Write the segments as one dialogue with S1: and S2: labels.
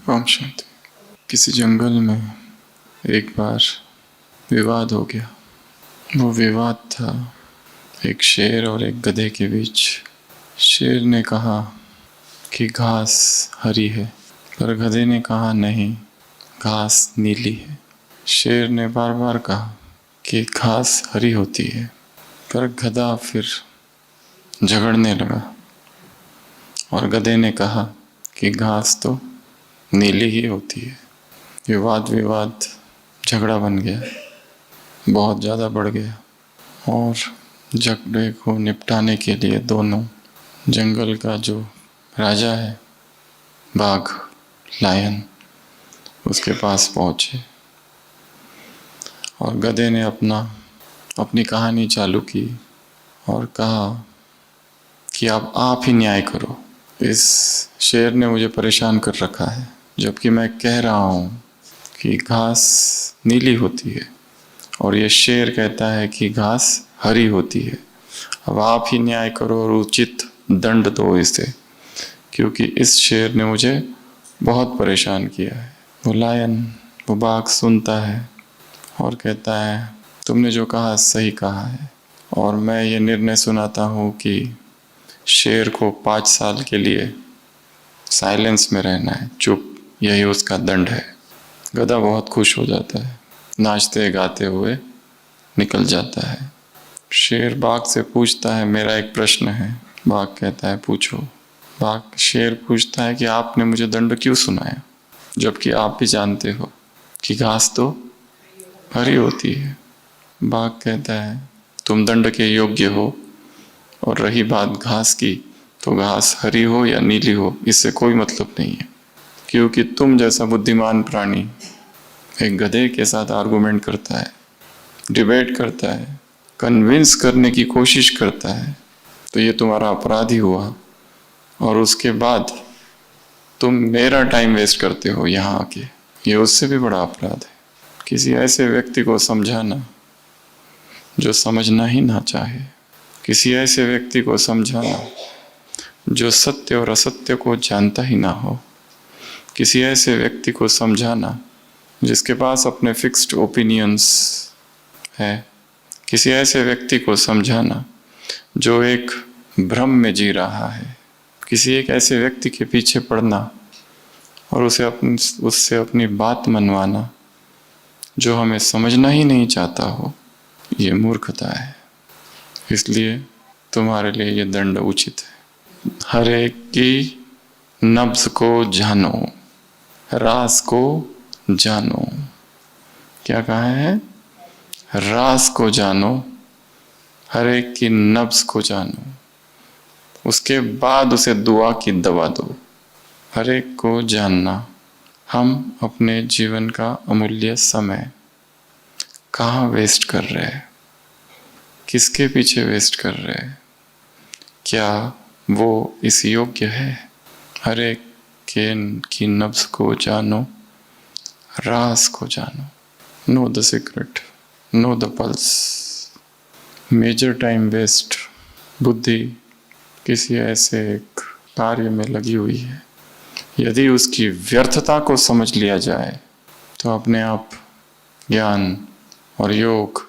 S1: ओम शांति। किसी जंगल में एक बार विवाद हो गया। वो विवाद था एक शेर और एक गधे के बीच। शेर ने कहा कि घास हरी है, पर गधे ने कहा नहीं, घास नीली है। शेर ने बार बार कहा कि घास हरी होती है, पर गधा फिर झगड़ने लगा और गधे ने कहा कि घास तो नीली ही होती है। विवाद झगड़ा बन गया, बहुत ज़्यादा बढ़ गया और झगड़े को निपटाने के लिए दोनों जंगल का जो राजा है, बाघ, लायन, उसके पास पहुँचे और गधे ने अपनी कहानी चालू की और कहा कि अब आप ही न्याय करो। इस शेर ने मुझे परेशान कर रखा है, जबकि मैं कह रहा हूँ कि घास नीली होती है और ये शेर कहता है कि घास हरी होती है। अब आप ही न्याय करो और उचित दंड दो इसे, क्योंकि इस शेर ने मुझे बहुत परेशान किया है। वो बाघ सुनता है और कहता है, तुमने जो कहा सही कहा है और मैं ये निर्णय सुनाता हूँ कि शेर को 5 साल के लिए साइलेंस में रहना है, चुप, यही उसका दंड है। गधा बहुत खुश हो जाता है, नाचते गाते हुए निकल जाता है। शेर बाघ से पूछता है, मेरा एक प्रश्न है। बाघ कहता है, पूछो। शेर पूछता है कि आपने मुझे दंड क्यों सुनाया, जबकि आप भी जानते हो कि घास तो हरी होती है। बाघ कहता है, तुम दंड के योग्य हो, और रही बात घास की, तो घास हरी हो या नीली हो, इससे कोई मतलब नहीं है, क्योंकि तुम जैसा बुद्धिमान प्राणी एक गधे के साथ आर्गुमेंट करता है, डिबेट करता है, कन्विंस करने की कोशिश करता है, तो ये तुम्हारा अपराध ही हुआ। और उसके बाद तुम मेरा टाइम वेस्ट करते हो यहाँ आके, ये उससे भी बड़ा अपराध है। किसी ऐसे व्यक्ति को समझाना जो समझना ही ना चाहे, किसी ऐसे व्यक्ति को समझाना जो सत्य और असत्य को जानता ही ना हो, किसी ऐसे व्यक्ति को समझाना जिसके पास अपने फिक्स्ड ओपिनियंस है, किसी ऐसे व्यक्ति को समझाना जो एक भ्रम में जी रहा है, किसी एक ऐसे व्यक्ति के पीछे पड़ना और उससे अपनी बात मनवाना जो हमें समझना ही नहीं चाहता हो, ये मूर्खता है। इसलिए तुम्हारे लिए ये दंड उचित है। हर एक की नब्ज को जानो, राज को जानो। क्या कहा है? राज को जानो, हर एक की नब्ज को जानो, उसके बाद उसे दुआ की दवा दो। हर एक को जानना, हम अपने जीवन का अमूल्य समय कहाँ वेस्ट कर रहे हैं, किसके पीछे वेस्ट कर रहे हैं, क्या वो इस योग्य है? हर एक की नब्ज को जानो, राज को जानो। Know the secret, know the pulse. Major time waste बुद्धि किसी ऐसे एक कार्य में लगी हुई है, यदि उसकी व्यर्थता को समझ लिया जाए तो अपने आप ज्ञान और योग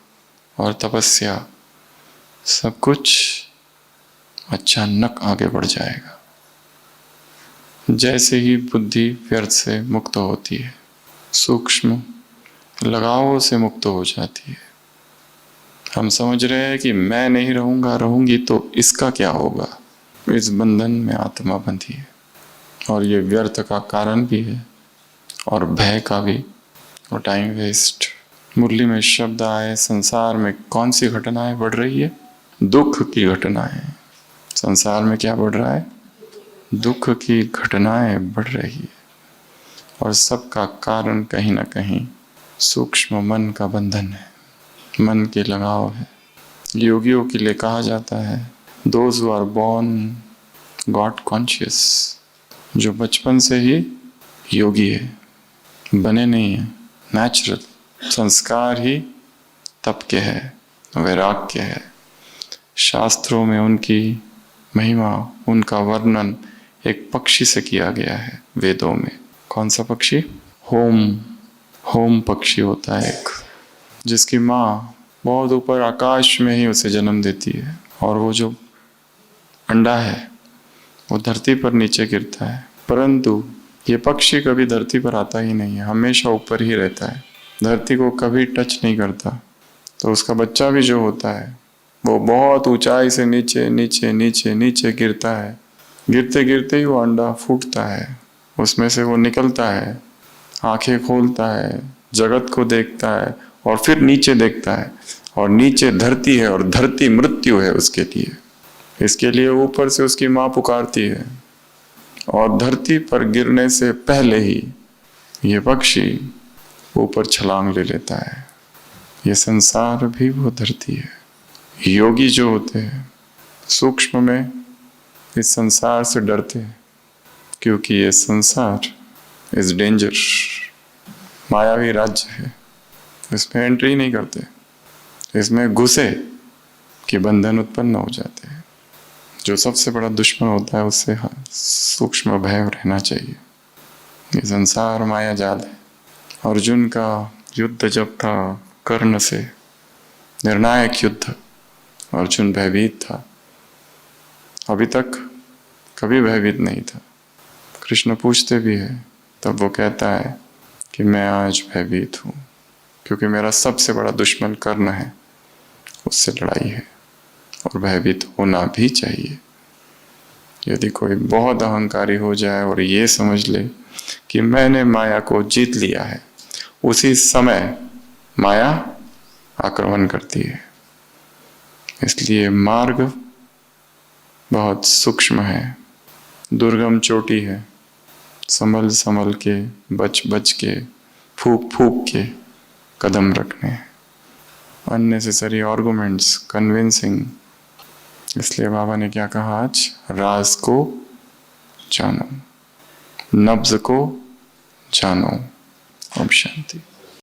S1: और तपस्या सब कुछ अचानक आगे बढ़ जाएगा। जैसे ही बुद्धि व्यर्थ से मुक्त होती है, सूक्ष्म लगावों से मुक्त हो जाती है, हम समझ रहे हैं कि मैं नहीं रहूंगी तो इसका क्या होगा, इस बंधन में आत्मा बंधी है और ये व्यर्थ का कारण भी है और भय का भी और टाइम वेस्ट। मुरली में शब्द आए, संसार में कौन सी घटनाएं बढ़ रही है? दुख की घटनाएं। संसार में क्या बढ़ रहा है? दुख की घटनाएं बढ़ रही है और सबका कारण कहीं ना कहीं सूक्ष्म मन का बंधन है, मन के लगाव है। योगियों के लिए कहा जाता है, those who are born God conscious, जो बचपन से ही योगी है, बने नहीं है, नेचुरल संस्कार ही तप के है, वैराग्य है। शास्त्रों में उनकी महिमा, उनका वर्णन एक पक्षी से किया गया है, वेदों में। कौन सा पक्षी? होम पक्षी होता है एक, जिसकी माँ बहुत ऊपर आकाश में ही उसे जन्म देती है, और वो जो अंडा है वो धरती पर नीचे गिरता है। परंतु ये पक्षी कभी धरती पर आता ही नहीं है, हमेशा ऊपर ही रहता है, धरती को कभी टच नहीं करता। तो उसका बच्चा भी जो होता है वो बहुत ऊंचाई से नीचे नीचे नीचे नीचे गिरता है। गिरते गिरते ही वो अंडा फूटता है, उसमें से वो निकलता है, आंखें खोलता है, जगत को देखता है, और फिर नीचे देखता है, और नीचे धरती है, और धरती मृत्यु है उसके लिए। इसके लिए ऊपर से उसकी माँ पुकारती है, और धरती पर गिरने से पहले ही ये पक्षी ऊपर छलांग ले लेता है। ये संसार भी वो धरती है। योगी जो होते हैं सूक्ष्म में इस संसार से डरते हैं, क्योंकि ये संसार इज डेंजर, मायावी राज्य है, इसमें एंट्री नहीं करते, इसमें घुसे कि बंधन उत्पन्न हो जाते हैं। जो सबसे बड़ा दुश्मन होता है उससे सूक्ष्म भय रहना चाहिए। ये संसार माया जाल है। अर्जुन का युद्ध जब था कर्ण से, निर्णायक युद्ध, अर्जुन भयभीत था, अभी तक कभी भयभीत नहीं था। कृष्ण पूछते भी है तब वो कहता है कि मैं आज भयभीत हूँ, क्योंकि मेरा सबसे बड़ा दुश्मन कर्ण है, उससे लड़ाई है, और भयभीत होना भी चाहिए। यदि कोई बहुत अहंकारी हो जाए और ये समझ ले कि मैंने माया को जीत लिया है, उसी समय माया आक्रमण करती है। इसलिए मार्ग बहुत सूक्ष्म है, दुर्गम चोटी है, संभल संभल के, बच बच के, फूक फूक के कदम रखने हैं। Unnecessary arguments, convincing. इसलिए बाबा ने क्या कहा आज? राज को जानो, नब्ज को जानो। ओम शांति।